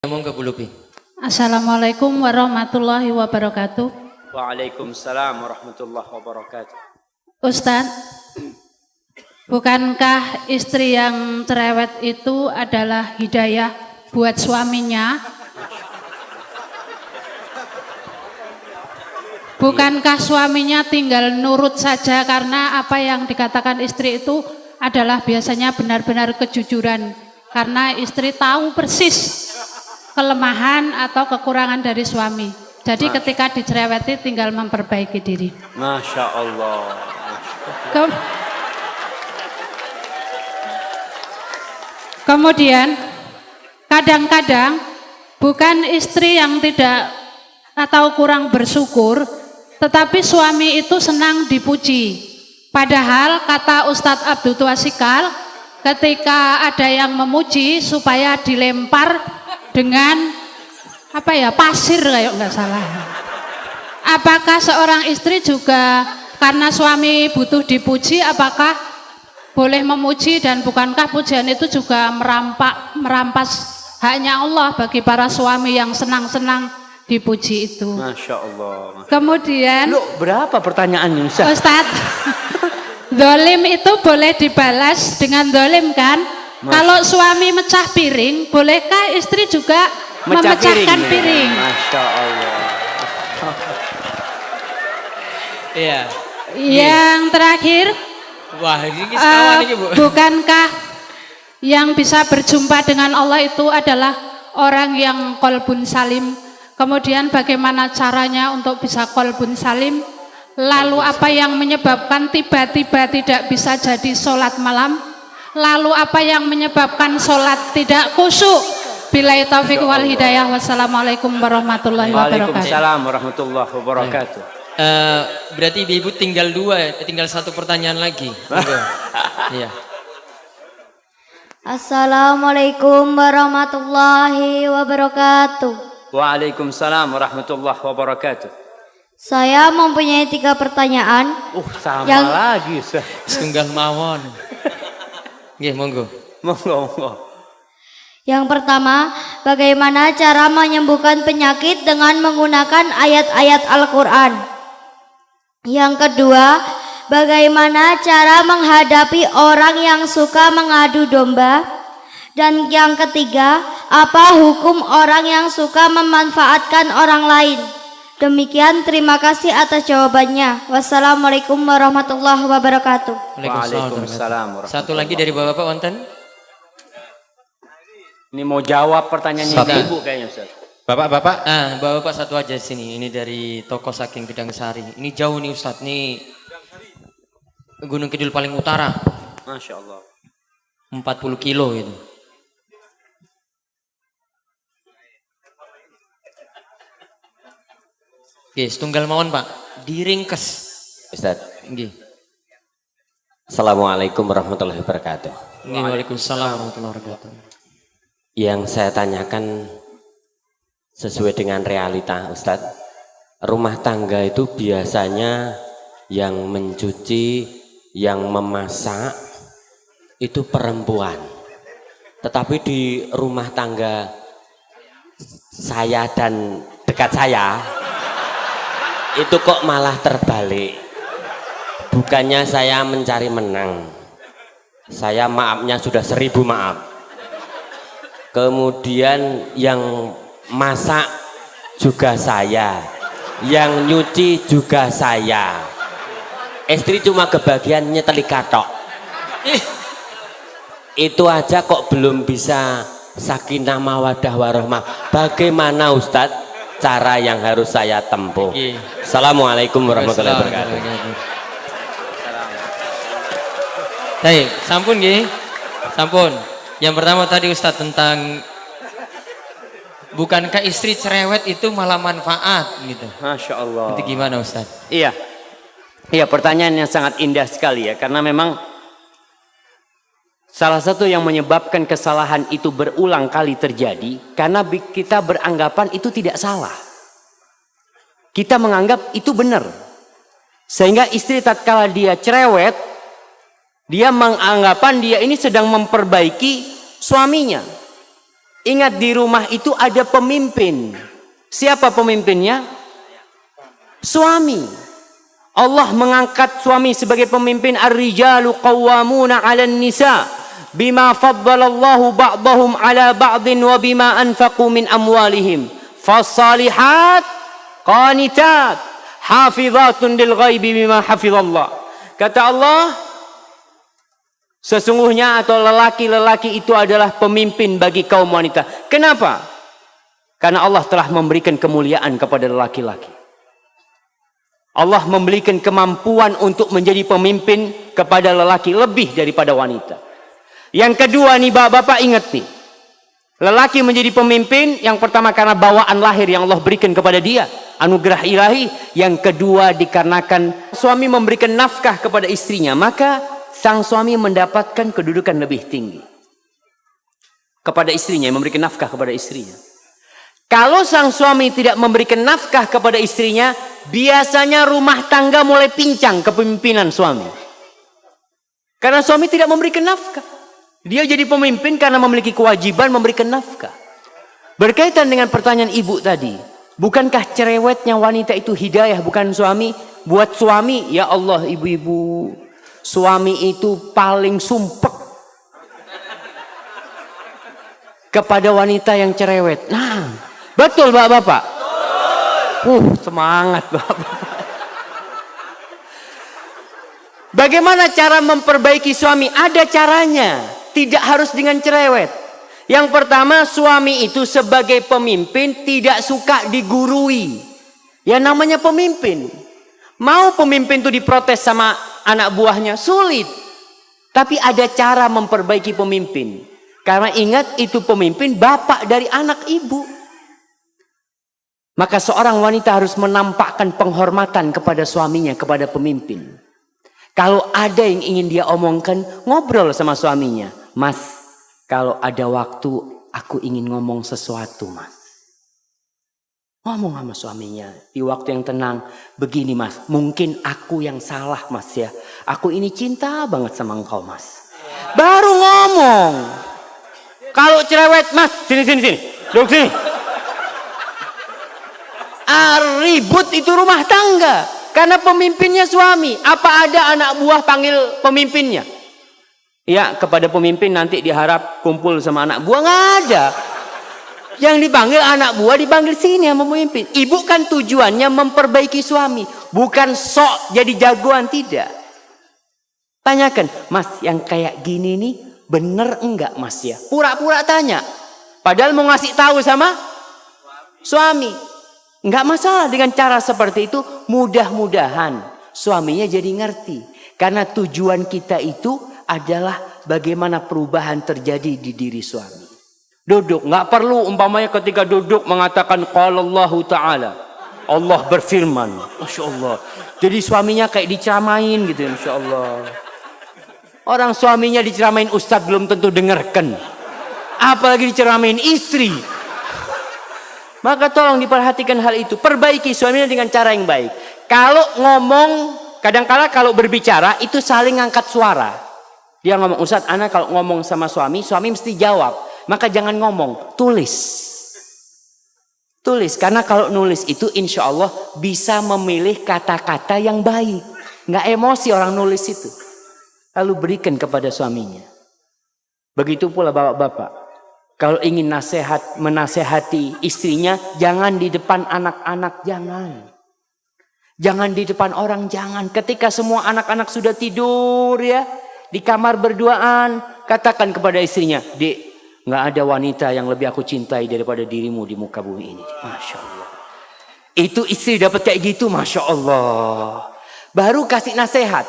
Monggo Bu Lupi. Assalamualaikum warahmatullahi wabarakatuh. Waalaikumsalam warahmatullahi wabarakatuh. Ustadz, bukankah istri yang cerewet itu adalah hidayah buat suaminya? Bukankah suaminya tinggal nurut saja karena apa yang dikatakan istri itu adalah biasanya benar-benar kejujuran. Karena istri tahu persis kelemahan atau kekurangan dari suami. Jadi ketika dicereweti tinggal memperbaiki diri. Masya Allah. Kemudian kadang-kadang bukan istri yang tidak atau kurang bersyukur, tetapi suami itu senang dipuji. Padahal kata Ustadz Abdul Tuasikal, ketika ada yang memuji supaya dilempar dengan pasir kayak nggak salah. Apakah seorang istri juga karena suami butuh dipuji, apakah boleh memuji, dan bukankah pujian itu juga merampas haknya Allah bagi para suami yang senang-senang dipuji itu? Masya Allah. Kemudian berapa pertanyaannya Ustadz? Dolim itu boleh dibalas dengan dolim kan? Kalau suami mecah piring, bolehkah istri juga memecahkan piring? Masya Allah. Iya. Yang terakhir, Wah, ini sekawan ini Bu. bukankah yang bisa berjumpa dengan Allah itu adalah orang yang qalbun salim? Kemudian bagaimana caranya untuk bisa qalbun salim? Lalu apa yang menyebabkan tiba-tiba tidak bisa jadi sholat malam? Lalu apa yang menyebabkan sholat tidak khusyuk? Billahi taufiq wal hidayah. Wassalamualaikum warahmatullahi wabarakatuh. Waalaikumsalam warahmatullahi wabarakatuh. Berarti Ibu tinggal tinggal satu pertanyaan lagi. Iya. Assalamualaikum warahmatullahi wabarakatuh. Waalaikumsalam warahmatullahi wabarakatuh. Saya mempunyai 3 pertanyaan. Sama lagi. Setunggal mawon. Nggih, monggo. Monggo. Yang pertama, bagaimana cara menyembuhkan penyakit dengan menggunakan ayat-ayat Al-Quran? Yang kedua, bagaimana cara menghadapi orang yang suka mengadu domba? Dan yang ketiga, apa hukum orang yang suka memanfaatkan orang lain? Demikian, terima kasih atas jawabannya. Wassalamualaikum warahmatullahi wabarakatuh. Waalaikumsalam. Satu lagi dari Bapak wonten? Ini mau jawab pertanyaannya Ibu kayaknya Ustaz. Bapak-bapak? Bapak satu aja di sini. Ini dari toko Saking Bidang Sari. Ini jauh nih Ustaz. Ini Gunung Kidul paling utara. Masya Allah. 40 kilo itu. Oke, setunggal mawon Pak. Diringkes. Ustaz. Nggih. Assalamualaikum warahmatullahi wabarakatuh. Waalaikumsalam warahmatullahi wabarakatuh. Yang saya tanyakan sesuai dengan realita Ustaz. Rumah tangga itu biasanya yang mencuci, yang memasak itu perempuan. Tetapi di rumah tangga saya dan dekat saya itu kok malah terbalik. Bukannya saya mencari menang, saya maafnya sudah 1000 maaf. Kemudian yang masak juga saya, yang nyuci juga saya. Istri cuma kebagian nyeteli katok. Itu aja kok belum bisa sakinah mawadah warahmah. Bagaimana Ustadz cara yang harus saya tempuh? Assalamualaikum warahmatullahi wabarakatuh. Baik, sampun nggih. Sampun. Yang pertama tadi Ustadz tentang bukankah istri cerewet itu malah manfaat gitu. Masya Allah. Itu gimana Ustadz? Iya. Iya, pertanyaan yang sangat indah sekali ya, karena memang salah satu yang menyebabkan kesalahan itu berulang kali terjadi karena kita beranggapan itu tidak salah. Kita menganggap itu benar. Sehingga istri tatkala dia cerewet, dia menganggapan dia ini sedang memperbaiki suaminya. Ingat, di rumah itu ada pemimpin. Siapa pemimpinnya? Suami. Allah mengangkat suami sebagai pemimpin. Ar-rijalu qawwamuna 'alan nisa bima faddalallahu ba'dahum 'ala ba'din wa bima anfaqu min amwalihim. Fasalihat qanitat hafizatun lil ghaibi bima hafizallah. Kata Allah, sesungguhnya atau lelaki-lelaki itu adalah pemimpin bagi kaum wanita. Kenapa? Karena Allah telah memberikan kemuliaan kepada lelaki-laki. Allah memberikan kemampuan untuk menjadi pemimpin kepada lelaki lebih daripada wanita. Yang kedua nih bapak-bapak, ingat nih. Lelaki menjadi pemimpin yang pertama karena bawaan lahir yang Allah berikan kepada dia. Anugerah ilahi. Yang kedua dikarenakan suami memberikan nafkah kepada istrinya. Maka sang suami mendapatkan kedudukan lebih tinggi kepada istrinya, memberikan nafkah kepada istrinya. Kalau sang suami tidak memberikan nafkah kepada istrinya, biasanya rumah tangga mulai pincang kepemimpinan suami. Karena suami tidak memberikan nafkah. Dia jadi pemimpin karena memiliki kewajiban memberikan nafkah. Berkaitan dengan pertanyaan ibu tadi, bukankah cerewetnya wanita itu hidayah bukan suami? Buat suami, ya Allah ibu-ibu, suami itu paling sumpek kepada wanita yang cerewet. Nah, betul bapak-bapak? Semangat bapak-bapak. Bagaimana cara memperbaiki suami? Ada caranya. Tidak harus dengan cerewet. Yang pertama, suami itu sebagai pemimpin tidak suka digurui. Ya namanya pemimpin. Mau pemimpin itu diprotes sama anak buahnya? Sulit. Tapi ada cara memperbaiki pemimpin. Karena ingat, itu pemimpin bapak dari anak ibu. Maka seorang wanita harus menampakkan penghormatan kepada suaminya, kepada pemimpin. Kalau ada yang ingin dia omongkan, ngobrol sama suaminya. Mas, kalau ada waktu aku ingin ngomong sesuatu, mas. Ngomong sama suaminya di waktu yang tenang. Begini mas, mungkin aku yang salah mas ya. Aku ini cinta banget sama engkau mas. Baru ngomong. Kalau cerewet, mas, sini. Duduk sini. Ribut itu rumah tangga. Karena pemimpinnya suami. Apa ada anak buah panggil pemimpinnya? Ya, kepada pemimpin nanti diharap kumpul sama anak buah. Nggak ada. Yang dipanggil anak buah dipanggil sini sama pemimpin. Ibu kan tujuannya memperbaiki suami. Bukan sok jadi jagoan, tidak. Tanyakan, mas yang kayak gini nih bener enggak mas ya? Pura-pura tanya. Padahal mau ngasih tahu sama suami. Enggak masalah dengan cara seperti itu. Mudah-mudahan suaminya jadi ngerti. Karena tujuan kita itu adalah bagaimana perubahan terjadi di diri suami. Duduk, nggak perlu umpamanya ketika duduk mengatakan qala Allah Ta'ala. Allah berfirman. Masya Allah. Jadi suaminya kayak diceramain gitu, Masya Allah. Orang suaminya diceramain ustadz belum tentu dengarkan. Apalagi diceramain istri. Maka tolong diperhatikan hal itu. Perbaiki suaminya dengan cara yang baik. Kalau ngomong, kadang-kala kalau berbicara itu saling ngangkat suara. Dia ngomong, Ustadz, anak kalau ngomong sama suami mesti jawab. Maka jangan ngomong, tulis. Tulis, karena kalau nulis itu insya Allah bisa memilih kata-kata yang baik. Nggak emosi orang nulis itu. Lalu berikan kepada suaminya. Begitu pula bapak-bapak. Kalau ingin menasehati istrinya, jangan di depan anak-anak, jangan. Jangan di depan orang, jangan. Ketika semua anak-anak sudah tidur ya, di kamar berduaan, katakan kepada istrinya, Dek, nggak ada wanita yang lebih aku cintai daripada dirimu di muka bumi ini. Masya Allah. Itu istri dapat kayak gitu, Masya Allah. Baru kasih nasihat.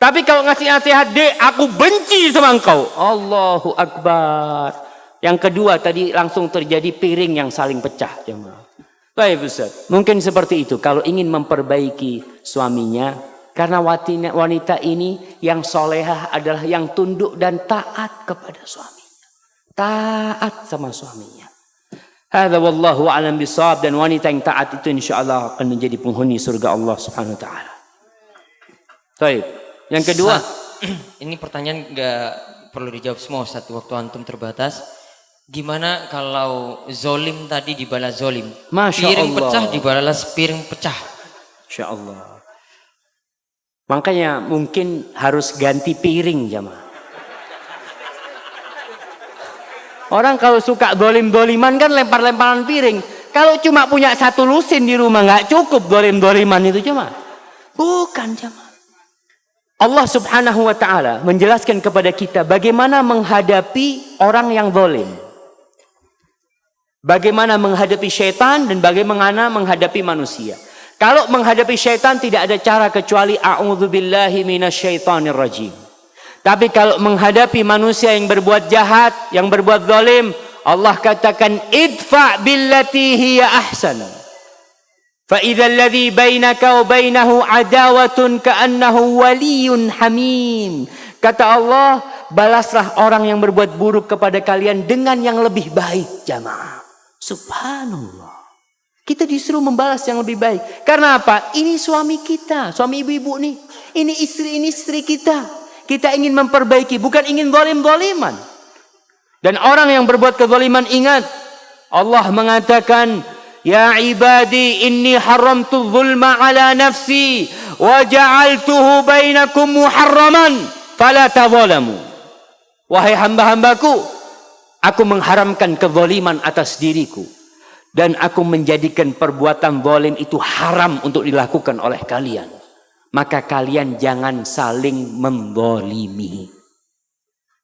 Tapi kalau ngasih nasihat, Dek, aku benci sama engkau. Allahu Akbar. Yang kedua tadi langsung terjadi piring yang saling pecah. Baik Ustaz. Mungkin seperti itu. Kalau ingin memperbaiki suaminya, karena wanita ini yang solehah adalah yang tunduk dan taat kepada suaminya. Taat sama suaminya. Hadza wallahu a'lam bishawab. Dan wanita yang taat itu insyaallah akan menjadi penghuni surga Allah Subhanahu wa taala. Baik. Yang kedua, ini pertanyaan nggak perlu dijawab semua Ustaz, waktu antum terbatas. Gimana kalau zolim tadi dibalas zolim? Masya Piring Allah. pecah dibalas piring pecah. Masya Allah. Makanya mungkin harus ganti piring jamaah. Orang kalau suka dolim-doliman kan lempar-lemparan piring. Kalau cuma punya satu lusin di rumah nggak cukup dolim-doliman itu jamaah. Bukan jamaah. Allah subhanahu wa ta'ala menjelaskan kepada kita bagaimana menghadapi orang yang dolim. Bagaimana menghadapi syaitan dan bagaimana menghadapi manusia. Kalau menghadapi syaitan tidak ada cara kecuali a'udzubillahi minasyaitonir rajim. Tapi kalau menghadapi manusia yang berbuat jahat, yang berbuat zalim, Allah katakan idfa billati hiya ahsan. Fa idzal ladzi bainaka wa bainahu adawatun ka'annahu waliyyun hamim. Kata Allah, balaslah orang yang berbuat buruk kepada kalian dengan yang lebih baik, jamaah. Subhanallah. Kita disuruh membalas yang lebih baik. Karena apa? Ini suami kita, suami ibu-ibu nih. Ini istri kita. Kita ingin memperbaiki, bukan ingin zalim-zaliman. Dan orang yang berbuat kezaliman, ingat, Allah mengatakan, ya ibadi inni haramtu zulma ala nafsi wa ja'altuhu bainakum muharraman fala tadzalamu. Wahai hamba-hambaku, aku mengharamkan kezaliman atas diriku. Dan aku menjadikan perbuatan zalim itu haram untuk dilakukan oleh kalian. Maka kalian jangan saling menzalimi.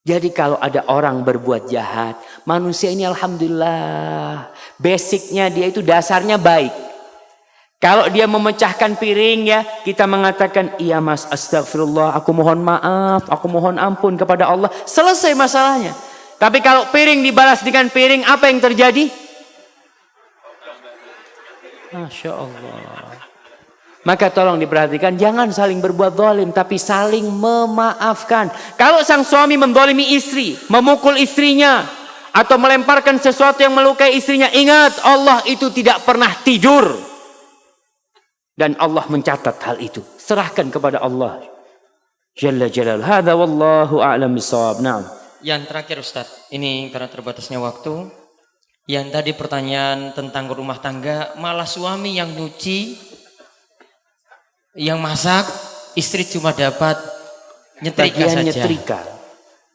Jadi kalau ada orang berbuat jahat, manusia ini alhamdulillah, basicnya dia itu dasarnya baik. Kalau dia memecahkan piring ya, kita mengatakan, iya mas, astagfirullah, aku mohon maaf, aku mohon ampun kepada Allah. Selesai masalahnya. Tapi kalau piring dibalas dengan piring, apa yang terjadi? Masya Allah. Maka tolong diperhatikan, jangan saling berbuat zalim, tapi saling memaafkan. Kalau sang suami menzalimi istri, memukul istrinya, atau melemparkan sesuatu yang melukai istrinya, ingat, Allah itu tidak pernah tidur. Dan Allah mencatat hal itu. Serahkan kepada Allah Jalla Jalal. Hadza wallahu a'lam bissawab. Naam. Yang terakhir Ustaz, ini karena terbatasnya waktu. Yang tadi pertanyaan tentang rumah tangga, malah suami yang nyuci, yang masak, istri cuma dapat nyetrika saja. Nyetrika.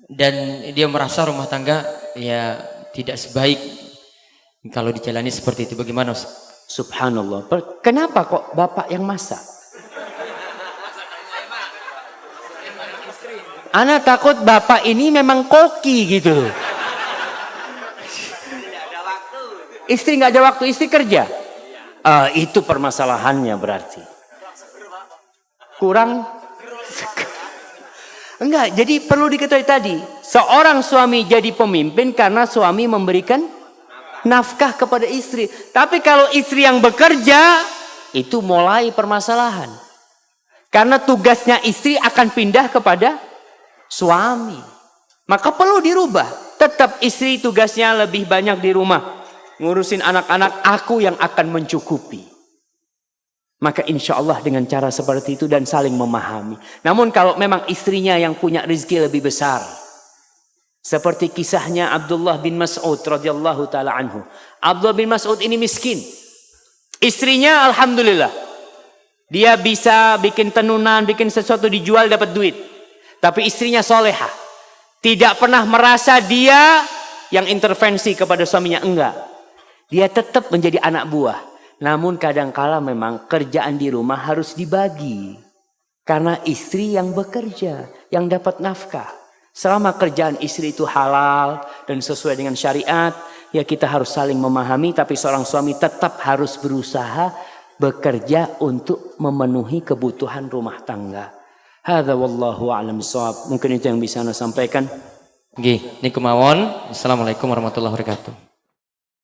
Dan dia merasa rumah tangga ya tidak sebaik kalau dijalani seperti itu. Bagaimana Ustaz? Subhanallah. Kenapa kok bapak yang masak? Ana takut bapak ini memang koki gitu. Istri nggak ada waktu, istri kerja. Itu permasalahannya berarti. Kurang. Enggak, jadi perlu diketahui tadi. Seorang suami jadi pemimpin karena suami memberikan nafkah kepada istri. Tapi kalau istri yang bekerja, itu mulai permasalahan. Karena tugasnya istri akan pindah kepada suami. Maka perlu dirubah. Tetap istri tugasnya lebih banyak di rumah. Ngurusin anak-anak, aku yang akan mencukupi. Maka insya Allah dengan cara seperti itu dan saling memahami. Namun kalau memang istrinya yang punya rezeki lebih besar. Seperti kisahnya Abdullah bin Mas'ud radhiyallahu taala anhu. Abdullah bin Mas'ud ini miskin. Istrinya alhamdulillah. Dia bisa bikin tenunan, bikin sesuatu dijual dapat duit. Tapi istrinya solehah. Tidak pernah merasa dia yang intervensi kepada suaminya, enggak. Dia tetap menjadi anak buah. Namun kadangkala memang kerjaan di rumah harus dibagi. Karena istri yang bekerja, yang dapat nafkah. Selama kerjaan istri itu halal dan sesuai dengan syariat, ya kita harus saling memahami. Tapi seorang suami tetap harus berusaha bekerja untuk memenuhi kebutuhan rumah tangga. Hadza wallahu a'lam bissawab. Mungkin itu yang bisa Anda sampaikan. Nggih, niku mawon. Assalamualaikum warahmatullahi wabarakatuh.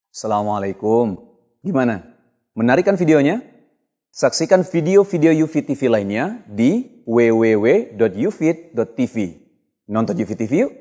Assalamualaikum. Gimana? Menarik kan videonya? Saksikan video-video UFIT TV lainnya di www.ufit.tv. Nonton UFIT TV yuk!